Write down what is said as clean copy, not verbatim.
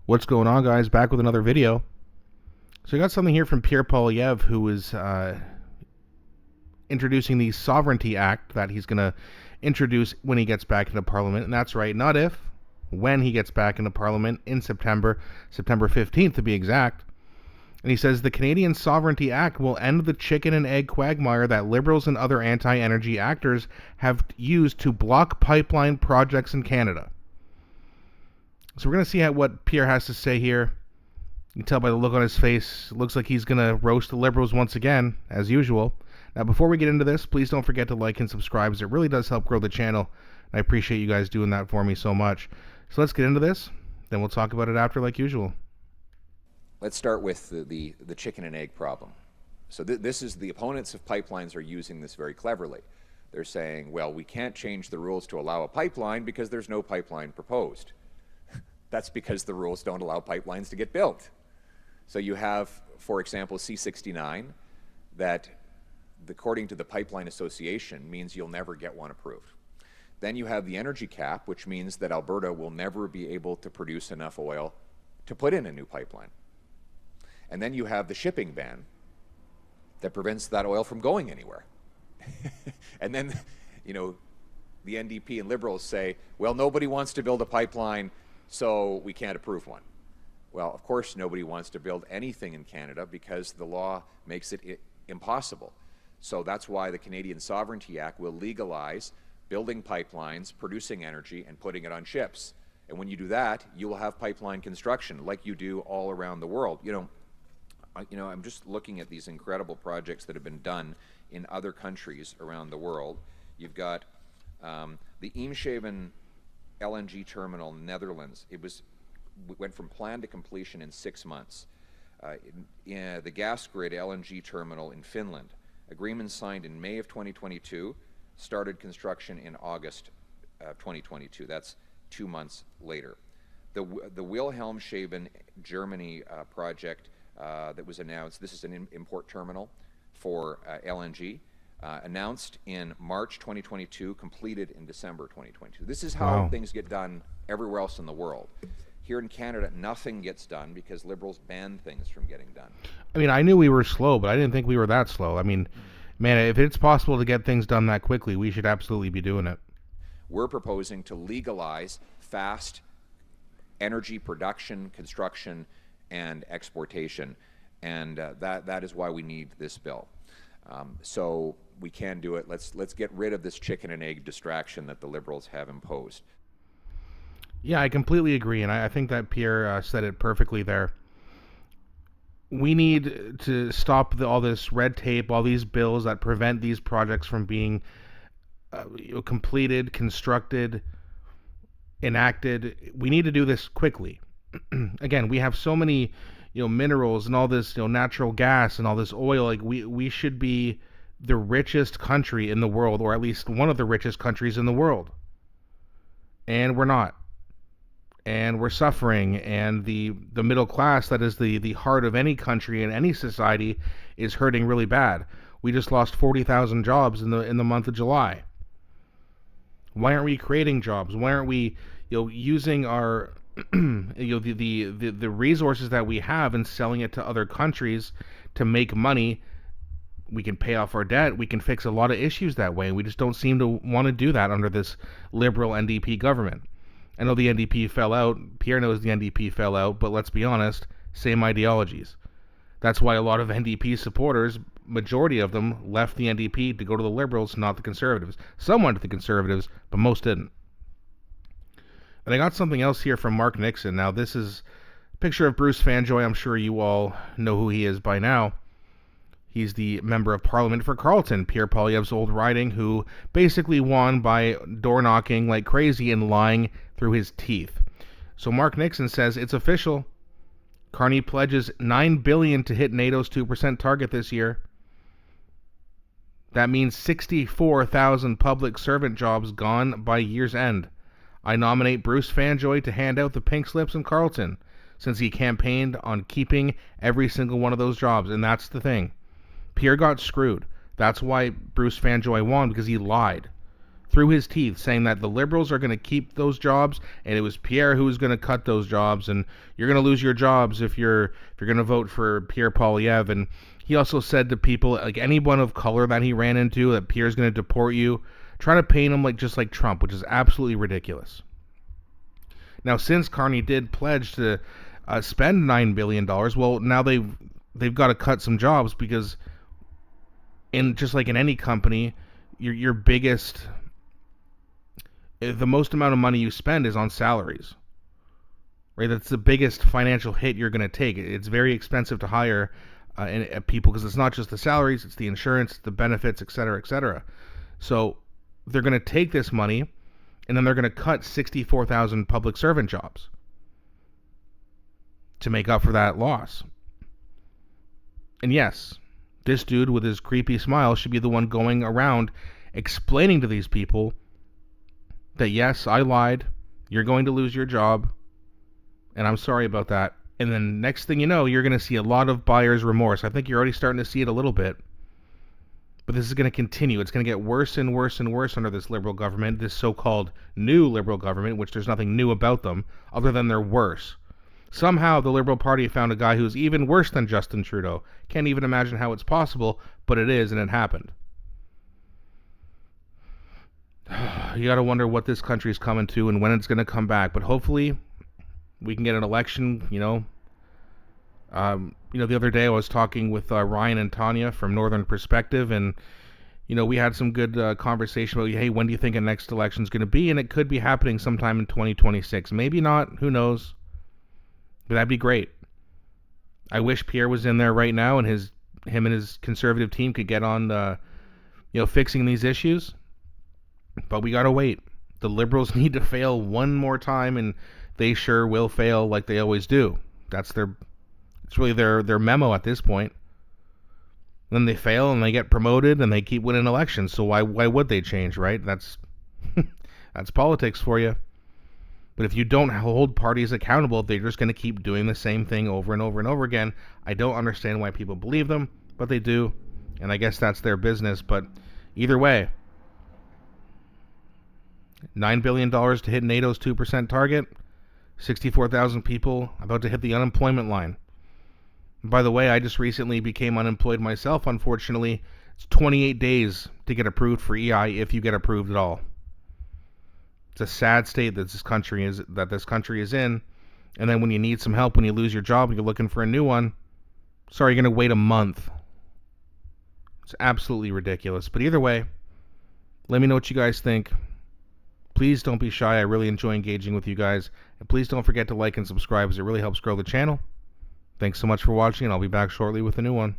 What's going on, guys? Back with another video. So I got something here from Pierre, who is introducing the Sovereignty Act that he's going to introduce when he gets back into Parliament. And that's right, not if, when he gets back into Parliament in September 15th to be exact. And he says the Canadian Sovereignty Act will end the chicken and egg quagmire that Liberals and other anti-energy actors have used to block pipeline projects in Canada. So we're going to see what Pierre has to say here. You can tell by the look on his face, it looks like he's going to roast the Liberals once again, as usual. Now, before we get into this, please don't forget to like and subscribe, as it really does help grow the channel. I appreciate you guys doing that for me so much. So let's get into this, then we'll talk about it after like usual. Let's start with the chicken and egg problem. So this is the opponents of pipelines are using this very cleverly. They're saying, well, we can't change the rules to allow a pipeline because there's no pipeline proposed. That's because the rules don't allow pipelines to get built. So you have, for example, C-69 that, according to the Pipeline Association, means you'll never get one approved. Then you have the energy cap, which means that Alberta will never be able to produce enough oil to put in a new pipeline. And then you have the shipping ban that prevents that oil from going anywhere. And then, the NDP and Liberals say, well, nobody wants to build a pipeline, so we can't approve one. Well, of course, nobody wants to build anything in Canada because the law makes it impossible. So that's why the Canadian Sovereignty Act will legalize building pipelines, producing energy, and putting it on ships. And when you do that, you will have pipeline construction like you do all around the world. I'm just looking at these incredible projects that have been done in other countries around the world. You've got the Eemshaven LNG terminal in the Netherlands. Went from plan to completion in 6 months. The gas grid LNG terminal in Finland, agreement signed in May of 2022, started construction in August of 2022. That's 2 months later. The Wilhelmshaven, Germany project that was announced, this is an import terminal for LNG, announced in March 2022, completed in December 2022. This is how things get done everywhere else in the world. Here in Canada, nothing gets done because Liberals ban things from getting done. I mean, I knew we were slow, but I didn't think we were that slow. I mean, man, if it's possible to get things done that quickly, we should absolutely be doing it. We're proposing to legalize fast energy production, construction, and exportation, and that is why we need this bill. So we can do it. Let's get rid of this chicken and egg distraction that the Liberals have imposed. Yeah, I completely agree, and I think that Pierre said it perfectly there. We need to stop all this red tape, all these bills that prevent these projects from being completed, constructed, enacted. We need to do this quickly. Again, we have so many minerals and all this natural gas and all this oil. Like we should be the richest country in the world, or at least one of the richest countries in the world, and we're not. And we're suffering, and the middle class, that is the heart of any country and any society, is hurting really bad. We just lost 40,000 jobs in the month of July. Why aren't we creating jobs? Why aren't we using our the resources that we have and selling it to other countries to make money? We can pay off our debt. We can fix a lot of issues that way. We just don't seem to want to do that under this Liberal NDP government. I know the NDP fell out. Pierre knows the NDP fell out, but let's be honest, same ideologies. That's why a lot of NDP supporters, majority of them, left the NDP to go to the Liberals, not the Conservatives. Some went to the Conservatives, but most didn't. And I got something else here from Mark Nixon. Now, this is a picture of Bruce Fanjoy. I'm sure you all know who he is by now. He's the member of Parliament for Carleton, Pierre Poilievre's old riding, who basically won by door knocking like crazy and lying through his teeth. So Mark Nixon says it's official. Carney pledges $9 billion to hit NATO's 2% target this year. That means 64,000 public servant jobs gone by year's end. I nominate Bruce Fanjoy to hand out the pink slips in Carleton, since he campaigned on keeping every single one of those jobs, and that's the thing. Pierre got screwed. That's why Bruce Fanjoy won, because he lied through his teeth, saying that the Liberals are going to keep those jobs, and it was Pierre who was going to cut those jobs, and you're going to lose your jobs if you're going to vote for Pierre Poilievre. And he also said to people, like anyone of color that he ran into, that Pierre's going to deport you, trying to paint him like just like Trump, which is absolutely ridiculous. Now, since Carney did pledge to spend $9 billion, well, now they've got to cut some jobs, because just like in any company, your biggest, the most amount of money you spend is on salaries, right? That's the biggest financial hit you're going to take. It's very expensive to hire people, because it's not just the salaries, it's the insurance, the benefits, et cetera, et cetera. So they're going to take this money, and then they're going to cut 64,000 public servant jobs to make up for that loss. And yes, this dude with his creepy smile should be the one going around explaining to these people that, yes, I lied, you're going to lose your job, and I'm sorry about that. And then next thing you know, you're going to see a lot of buyer's remorse. I think you're already starting to see it a little bit. But this is going to continue. It's going to get worse and worse and worse under this Liberal government, this so-called new Liberal government, which there's nothing new about them other than they're worse. Somehow the Liberal Party found a guy who's even worse than Justin Trudeau. Can't even imagine how it's possible, but it is, and it happened. You got to wonder what this country's coming to and when it's going to come back. But hopefully we can get an election, the other day I was talking with Ryan and Tanya from Northern Perspective, and we had some good conversation about, hey, when do you think the next election is going to be? And it could be happening sometime in 2026. Maybe not. Who knows? But that'd be great. I wish Pierre was in there right now, and him and his conservative team could get on, fixing these issues. But we gotta wait. The Liberals need to fail one more time, and they sure will fail like they always do. It's really their memo at this point. Then they fail and they get promoted and they keep winning elections. So why would they change, right? That's politics for you. But if you don't hold parties accountable, they're just going to keep doing the same thing over and over and over again. I don't understand why people believe them, but they do. And I guess that's their business. But either way, $9 billion to hit NATO's 2% target, 64,000 people about to hit the unemployment line. By the way, I just recently became unemployed myself, unfortunately. It's 28 days to get approved for EI, if you get approved at all. It's a sad state that this country is in. And then when you need some help, when you lose your job and you're looking for a new one, sorry, you're going to wait a month. It's absolutely ridiculous. But either way, let me know what you guys think. Please don't be shy. I really enjoy engaging with you guys. And please don't forget to like and subscribe, as it really helps grow the channel. Thanks so much for watching, and I'll be back shortly with a new one.